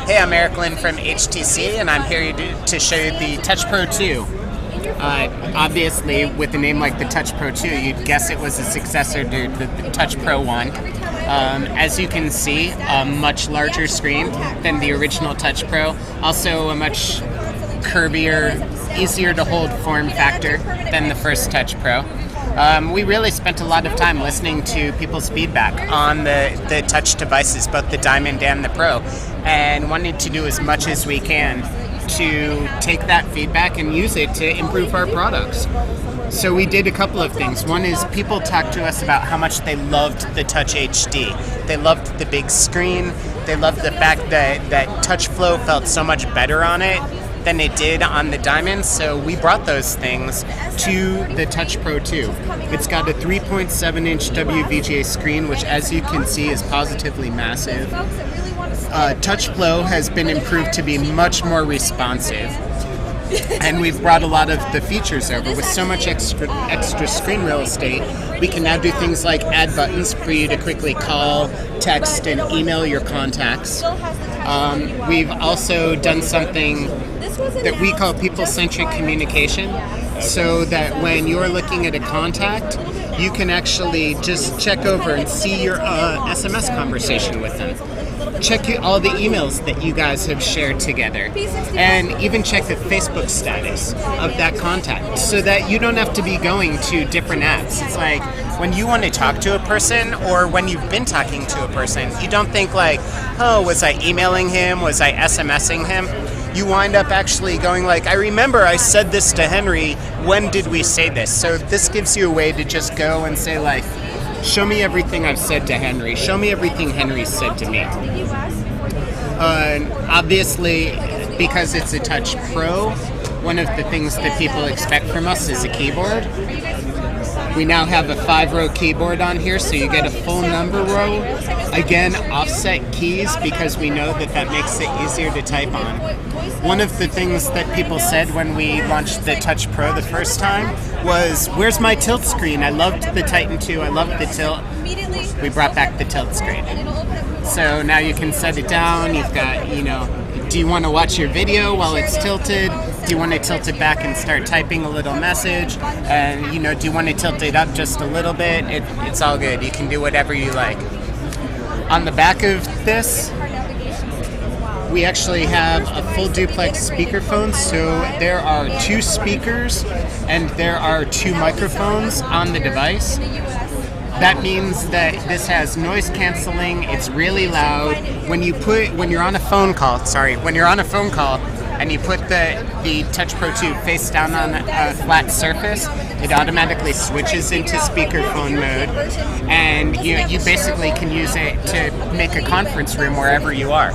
Hey, I'm Eric Lynn from HTC, and I'm here to show you the Touch Pro 2. Obviously, with a name like the Touch Pro 2, you'd guess it was a successor to the Touch Pro 1. As you can see, a much larger screen than the original Touch Pro. Also a much curvier, easier to hold form factor than the first Touch Pro. We really spent a lot of time listening to people's feedback on the touch devices, both the Diamond and the Pro, and wanted to do as much as we can to take that feedback and use it to improve our products. So we did a couple of things. One is people talked to us about how much they loved the Touch HD. They loved the big screen. They loved the fact that touch flow felt so much better on it than it did on the Diamond, so we brought those things to the Touch Pro 2. It's got a 3.7-inch WVGA screen, which as you can see is positively massive. Touch flow has been improved to be much more responsive, and we've brought a lot of the features over. With so much extra screen real estate, we can now do things like add buttons for you to quickly call, text, and email your contacts. We've also done something that we call people-centric communication, so that when you're looking at a contact, you can actually just check over and see your SMS conversation with them. Check all the emails that you guys have shared together, and even check the Facebook status of that contact, so that you don't have to be going to different apps. It's like when you want to talk to a person, or when you've been talking to a person, you don't think like, oh, was I emailing him? Was I SMSing him? You wind up actually going like, I remember I said this to Henry, when did we say this? So this gives you a way to just go and say like, show me everything I've said to Henry. Show me everything Henry said to me. Obviously, because it's a Touch Pro, one of the things that people expect from us is a keyboard. We now have a 5-row keyboard on here, so you get a full number row. Again, offset keys, because we know that makes it easier to type on. One of the things that people said when we launched the Touch Pro the first time was, where's my tilt screen? I loved the Titan 2, I loved the tilt. We brought back the tilt screen. So now you can set it down. You've got, do you want to watch your video while it's tilted? Do you want to tilt it back and start typing a little message? And, do you want to tilt it up just a little bit? It's all good. You can do whatever you like. On the back of this, we actually have a full duplex speakerphone. So there are 2 speakers and there are 2 microphones on the device. That means that this has noise canceling. It's really loud. When you're on a phone call and you put the Touch Pro 2 face down on a flat surface, it automatically switches into speakerphone mode, and you basically can use it to make a conference room wherever you are.